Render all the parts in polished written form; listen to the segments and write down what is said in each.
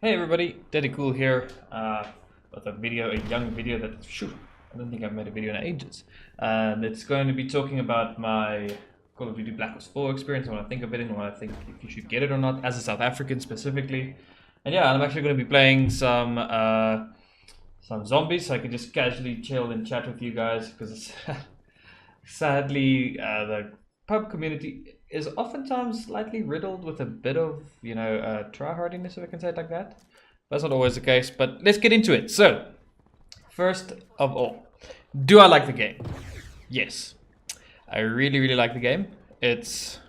Hey everybody, Daddy Cool here with a young video that, I don't think I've made a video in ages. And it's going to be talking about my Call of Duty Black Ops 4 experience, and what I think of it, and what I think if you should get it or not, as a South African specifically. And yeah, I'm actually going to be playing some zombies, so I can just casually chill and chat with you guys, because sadly, the pub community is oftentimes slightly riddled with a bit of, tryhardiness, if I can say it like that. That's not always the case, but let's get into it. So, first of all, do I like the game? Yes. I really, really like the game. It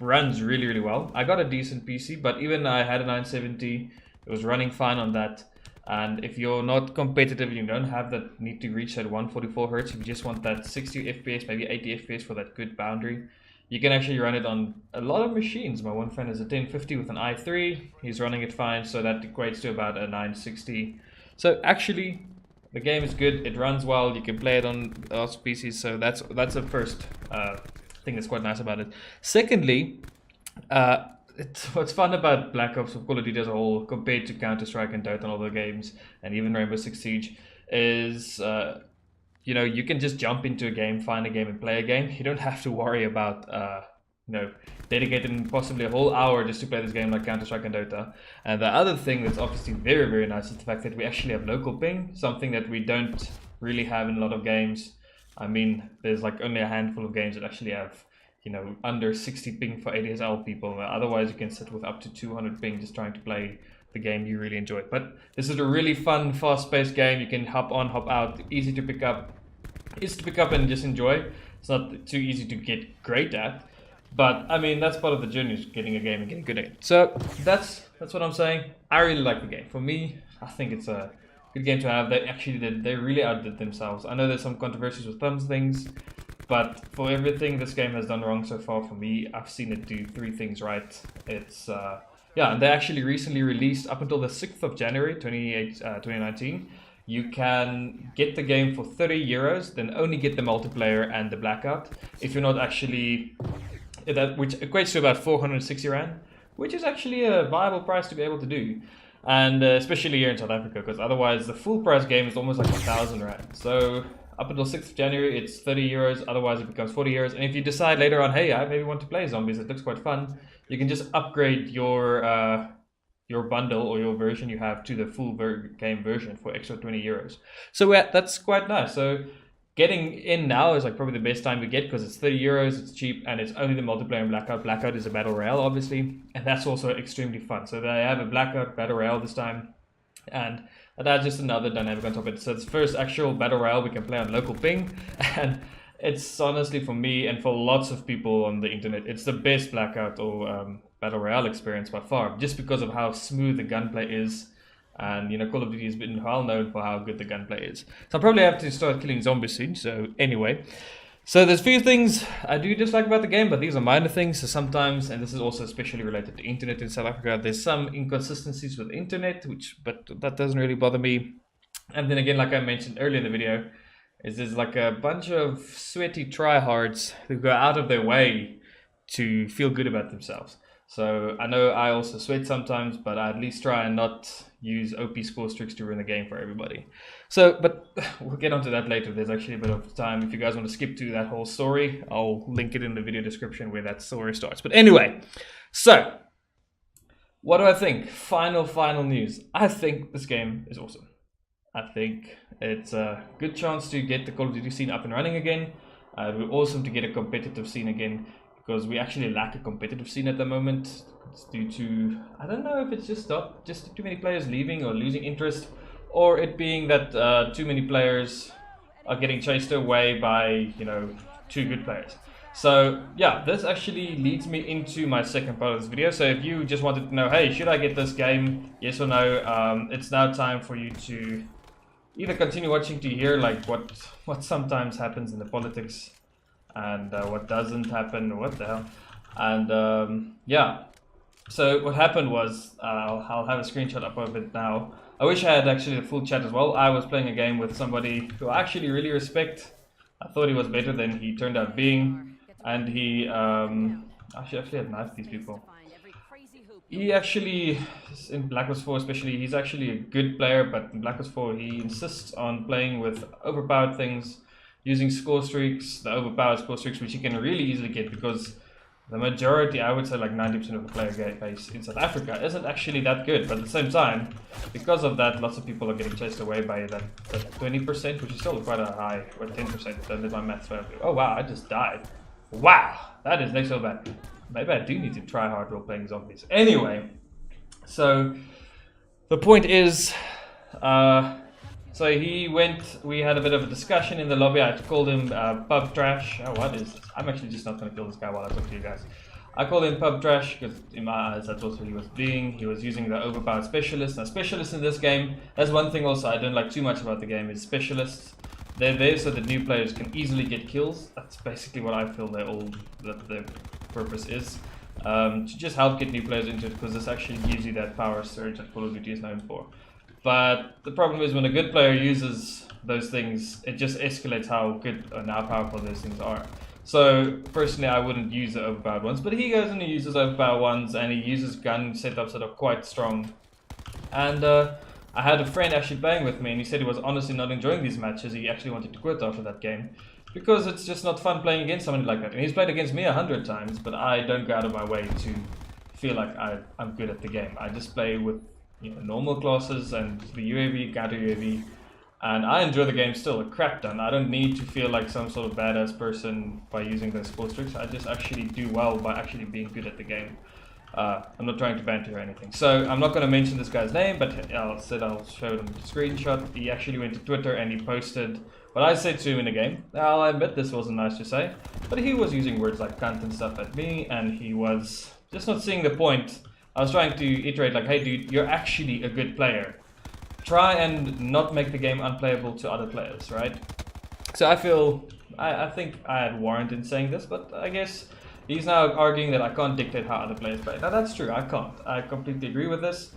runs really, really well. I got a decent PC, but even I had a 970, it was running fine on that. And if you're not competitive, you don't have that need to reach that 144 hertz. If you just want that 60 FPS, maybe 80 FPS for that good boundary, you can actually run it on a lot of machines. My one friend has a 1050 with an i3. He's running it fine, so that equates to about a 960. So actually, the game is good. It runs well. You can play it on lots of PCs. So that's the first thing that's quite nice about it. Secondly, what's fun about Black Ops or Call of Duty as a whole, compared to Counter-Strike and Dota and other games, and even Rainbow Six Siege, is you can just jump into a game, find a game, and play a game. You don't have to worry about dedicating possibly a whole hour just to play this game like Counter-Strike and Dota. And the other thing that's obviously very, very nice is the fact that we actually have local ping, something that we don't really have in a lot of games. I mean, there's like only a handful of games that actually have under 60 ping for ADSL people. Otherwise, you can sit with up to 200 ping just trying to play the game you really enjoy. But this is a really fun, fast-paced game. You can hop on, hop out, easy to pick up and just enjoy. It's not too easy to get great at, but I mean that's part of the journey, is getting a game and getting good at it. So that's what I'm saying. I really like the game. For me, I think it's a good game to have. They really outdid themselves. I know there's some controversies with some things, but for everything this game has done wrong so far, for me, I've seen it do three things right. It's and they actually recently released, up until the 6th of January 2019, you can get the game for 30 euros, then only get the multiplayer and the blackout. If you're not actually, which equates to about 460 Rand, which is actually a viable price to be able to do. And especially here in South Africa, because otherwise the full price game is almost like 1,000 Rand. So up until 6th of January, it's 30 euros, otherwise it becomes 40 euros. And if you decide later on, hey, I maybe want to play zombies, it looks quite fun, you can just upgrade your bundle or your version you have to the full game version for extra 20 euros. So that's quite nice. So getting in now is like probably the best time to get, because it's 30 euros, it's cheap, and it's only the multiplayer and blackout. Blackout is a battle royale, obviously, and that's also extremely fun. So they have a blackout battle royale this time, and that's just another dynamic on top of it. So it's the first actual battle royale we can play on local ping, and it's honestly, for me and for lots of people on the internet, it's the best blackout or battle royale experience by far, just because of how smooth the gunplay is. And Call of Duty has been well known for how good the gunplay is. So I probably have to start killing zombies soon. So anyway, so there's a few things I do dislike about the game, but these are minor things. So sometimes, and this is also especially related to internet in South Africa, there's some inconsistencies with internet, but that doesn't really bother me. And then again, like I mentioned earlier in the video, there's like a bunch of sweaty tryhards who go out of their way to feel good about themselves. So I know I also sweat sometimes, but I at least try and not use OP score streaks to ruin the game for everybody. So, but we'll get onto that later. There's actually a bit of time. If you guys want to skip to that whole story, I'll link it in the video description where that story starts. But anyway, so what do I think? Final news. I think this game is awesome. I think it's a good chance to get the Call of Duty scene up and running again. It would be awesome to get a competitive scene again, because we actually lack a competitive scene at the moment. It's due to, I don't know if it's just too many players leaving or losing interest, or it being that too many players are getting chased away by too good players. So yeah, this actually leads me into my second part of this video. So if you just wanted to know, hey, should I get this game, yes or no, it's now time for you to either continue watching to hear like what sometimes happens in the politics, and what doesn't happen, what the hell. And yeah, so what happened was, I'll have a screenshot up of it now. I wish I had actually the full chat as well. I was playing a game with somebody who I actually really respect. I thought he was better than he turned out being, and he actually had knifed these people. He actually, in Black Ops 4 especially, he's actually a good player, but in Black Ops 4 he insists on playing with overpowered things, using score streaks, the overpowered score streaks, which you can really easily get because the majority, I would say like 90% of the player base in South Africa isn't actually that good. But at the same time, because of that, lots of people are getting chased away by that 20%, which is still quite a high, or 10%. Don't let my maths fail. Oh wow, I just died. Wow, that is next level bad. Maybe I do need to try hard role playing zombies. Anyway, so the point is, so he went, we had a bit of a discussion in the lobby. I called him pub trash. Oh, what is this? I'm actually just not going to kill this guy while I talk to you guys. I called him pub trash because in my eyes that's what he was doing. He was using the overpowered specialist. Now specialists in this game, that's one thing also I don't like too much about the game is specialists. They're there so that new players can easily get kills. That's basically what I feel that their purpose is. To just help get new players into it because this actually gives you that power surge that Call of Duty is known for. But the problem is when a good player uses those things, it just escalates how good and how powerful those things are. So personally I wouldn't use the overpowered ones, but he goes and he uses overpowered ones and he uses gun setups that are quite strong. And I had a friend actually playing with me and he said he was honestly not enjoying these matches. He actually wanted to quit after that game because it's just not fun playing against somebody like that. And he's played against me 100 times, but I don't go out of my way to feel like I'm good at the game. I just play with normal classes and the UAV, counter UAV, and I enjoy the game still a crap ton. I don't need to feel like some sort of badass person by using those score tricks. I just actually do well by actually being good at the game. I'm not trying to banter or anything. So I'm not going to mention this guy's name, but I'll show them the screenshot. He actually went to Twitter and he posted what I said to him in the game. Now I'll admit this wasn't nice to say, but he was using words like cunt and stuff at me, and he was just not seeing the point. I was trying to iterate like, hey dude, you're actually a good player. Try and not make the game unplayable to other players, right? So I think I had warrant in saying this, but I guess he's now arguing that I can't dictate how other players play. Now that's true, I can't. I completely agree with this.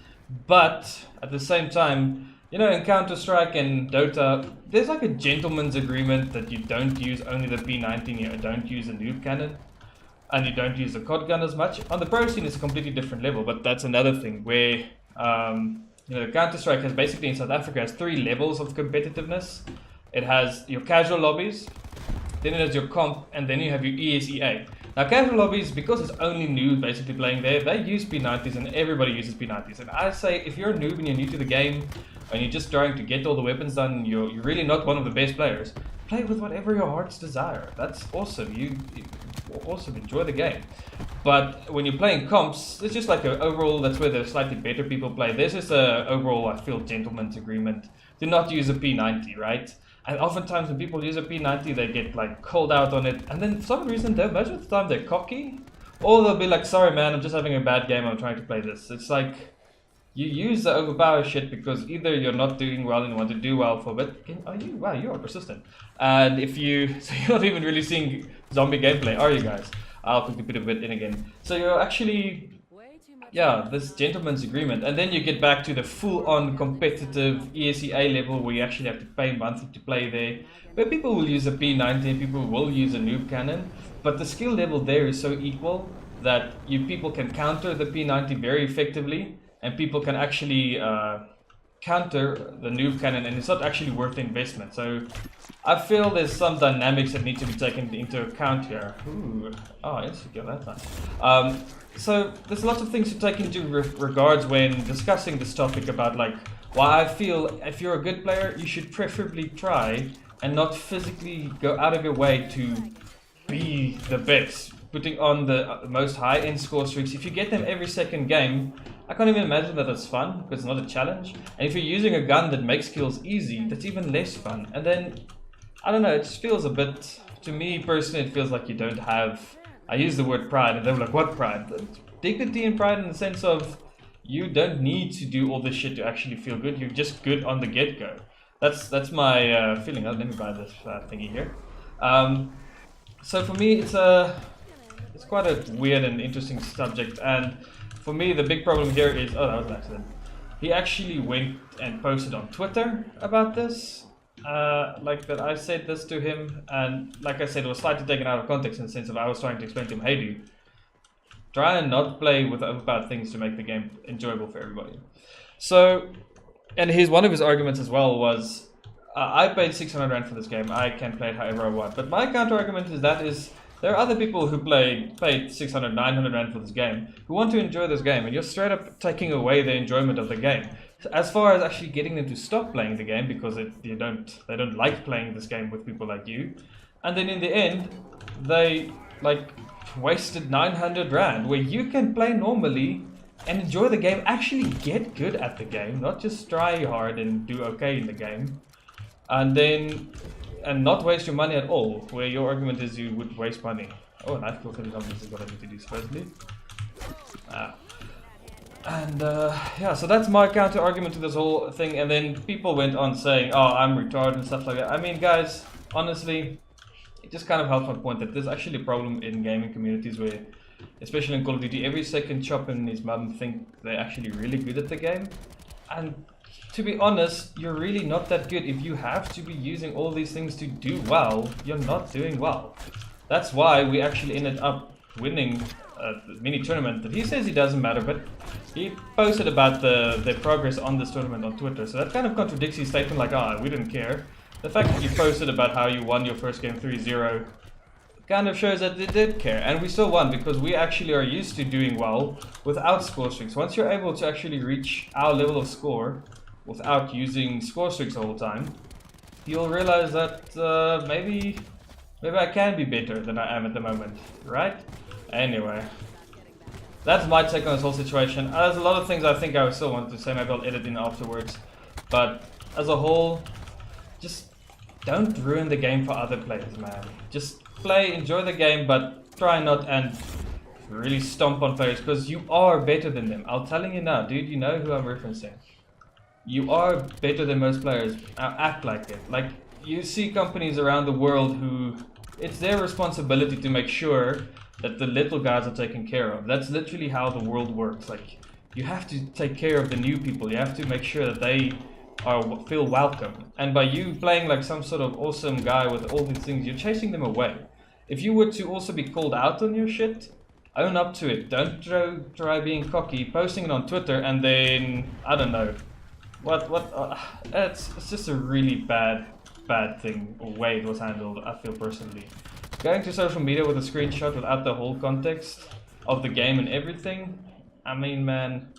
But at the same time, in Counter-Strike and Dota, there's like a gentleman's agreement that you don't use only the P19, you don't use a noob cannon. And you don't use the COD gun as much. On the pro scene, it's a completely different level, but that's another thing where, Counter-Strike has basically in South Africa has 3 levels of competitiveness. It has your casual lobbies, then it has your comp, and then you have your ESEA. Now casual lobbies, because it's only noobs basically playing there, they use P90s and everybody uses P90s. And I say, if you're a noob and you're new to the game, and you're just trying to get all the weapons done, you're really not one of the best players, play with whatever your heart's desire. That's awesome. You awesome, enjoy the game. But when you're playing comps, it's just like an overall, that's where the slightly better people play. There's just a overall, I feel, gentleman's agreement to not use a P90, right? And oftentimes when people use a P90, they get like called out on it, and then for some reason, most of the time they're cocky, or they'll be like, sorry man, I'm just having a bad game, I'm trying to play this. It's like, you use the overpower shit because either you're not doing well and you want to do well for a bit. Wow, you are persistent. And so you're not even really seeing zombie gameplay, are you guys? I'll quickly put a bit in again. So you're actually, this gentleman's agreement. And then you get back to the full-on competitive ESEA level where you actually have to pay monthly to play there. Where people will use a P90, people will use a noob cannon. But the skill level there is so equal that people can counter the P90 very effectively. And people can actually counter the noob cannon, and it's not actually worth the investment. So I feel there's some dynamics that need to be taken into account here. Ooh, insecure, that's nice. So there's lots of things to take into regards when discussing this topic about like why I feel if you're a good player, you should preferably try and not physically go out of your way to be the best, putting on the most high-end score streaks. If you get them every second game, I can't even imagine that that's fun, because it's not a challenge. And if you're using a gun that makes kills easy, that's even less fun. And then, I don't know, it just feels a bit, to me personally, it feels like you don't have, I use the word pride, and they were like, what pride? Dignity and pride in the sense of, you don't need to do all this shit to actually feel good, you're just good on the get-go. That's my feeling. Let me buy this thingy here. So for me, it's quite a weird and interesting subject, and for me, the big problem here is, that was an accident. He actually went and posted on Twitter about this, like that I said this to him, and like I said, it was slightly taken out of context in the sense of I was trying to explain to him, hey dude, try and not play with overpowered things to make the game enjoyable for everybody. So, and one of his arguments as well was, I paid 600 Rand for this game, I can play it however I want. But my counter argument is there are other people who paid 600, 900 Rand for this game who want to enjoy this game, and you're straight up taking away the enjoyment of the game. As far as actually getting them to stop playing the game because they don't like playing this game with people like you, and then in the end they like wasted 900 Rand where you can play normally and enjoy the game, actually get good at the game, not just try hard and do okay in the game, and not waste your money at all, where your argument is you would waste money. Oh, knife kill 30 zombies is what I need to do supposedly. Yeah, so that's my counter argument to this whole thing. And then people went on saying, oh, I'm retarded and stuff like that. I mean, guys, honestly, it just kind of helps my point that there's actually a problem in gaming communities where, especially in Call of Duty, every second chop and his mum think they're actually really good at the game. And to be honest, you're really not that good. If you have to be using all these things to do well, you're not doing well. That's why we actually ended up winning the mini tournament that he says it doesn't matter, but he posted about the progress on this tournament on Twitter, so that kind of contradicts his statement like, ah, we didn't care. The fact that you posted about how you won your first game 3-0 kind of shows that they did care, and we still won because we actually are used to doing well without score streaks. Once you're able to actually reach our level of score without using score streaks the whole time, you'll realize that maybe I can be better than I am at the moment, right? Anyway, that's my take on this whole situation. There's a lot of things I think I still want to say, maybe I'll edit in afterwards. But as a whole, just don't ruin the game for other players, man. Just play, enjoy the game, but try not and really stomp on players because you are better than them. I'm telling you now, dude, you know who I'm referencing. You are better than most players. Act like it. Like, you see companies around the world who it's their responsibility to make sure that the little guys are taken care of. That's literally how the world works. Like, you have to take care of the new people. You have to make sure that they feel welcome. And by you playing like some sort of awesome guy with all these things, you're chasing them away. If you were to also be called out on your shit, own up to it. Don't try being cocky, posting it on Twitter, and then I don't know. It's just a really bad thing, or way it was handled, I feel personally. Going to social media with a screenshot without the whole context of the game and everything, I mean, man,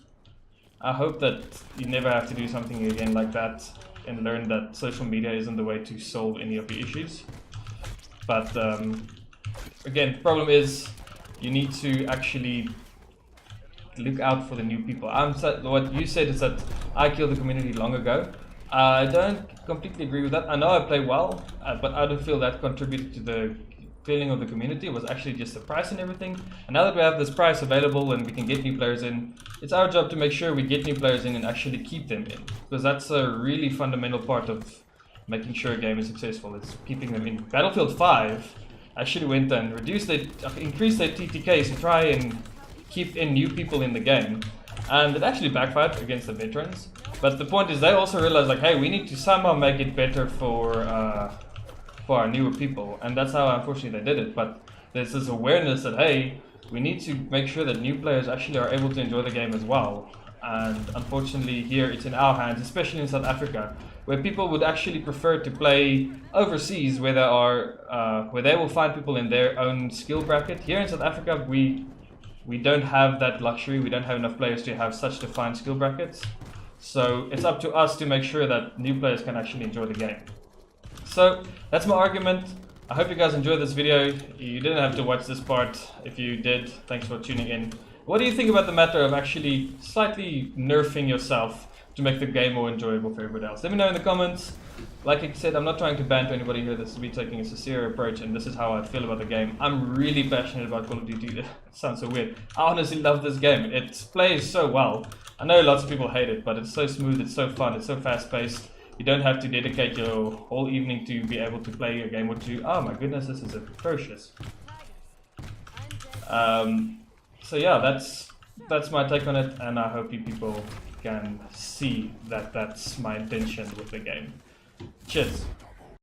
I hope that you never have to do something again like that and learn that social media isn't the way to solve any of the issues. But again, the problem is you need to actually look out for the new people. What you said is that I killed the community long ago. I don't completely agree with that. I know I play well, but I don't feel that contributed to the feeling of the community. It was actually just the price and everything. And now that we have this price available and we can get new players in, it's our job to make sure we get new players in and actually keep them in. Because that's a really fundamental part of making sure a game is successful. It's keeping them in. Battlefield 5 actually went and increased their TTKs to try and keep in new people in the game. And it actually backfired against the veterans. But the point is they also realized like, hey, we need to somehow make it better for our newer people. And that's how unfortunately they did it. But there's this awareness that, hey, we need to make sure that new players actually are able to enjoy the game as well. And unfortunately here it's in our hands, especially in South Africa, where people would actually prefer to play overseas where they will find people in their own skill bracket. Here in South Africa we don't have that luxury. We don't have enough players to have such defined skill brackets. So it's up to us to make sure that new players can actually enjoy the game. So that's my argument. I hope you guys enjoyed this video. You didn't have to watch this part. If you did, thanks for tuning in. What do you think about the matter of actually slightly nerfing yourself to make the game more enjoyable for everybody else? Let me know in the comments. Like I said, I'm not trying to banter anybody here. This is me taking a sincere approach, and this is how I feel about the game. I'm really passionate about Call of Duty. It sounds so weird. I honestly love this game. It plays so well. I know lots of people hate it, but it's so smooth, it's so fun, it's so fast-paced. You don't have to dedicate your whole evening to be able to play a game or two. Oh my goodness, this is atrocious. So yeah, that's my take on it, and I hope you people can see that that's my intention with the game. Cheers.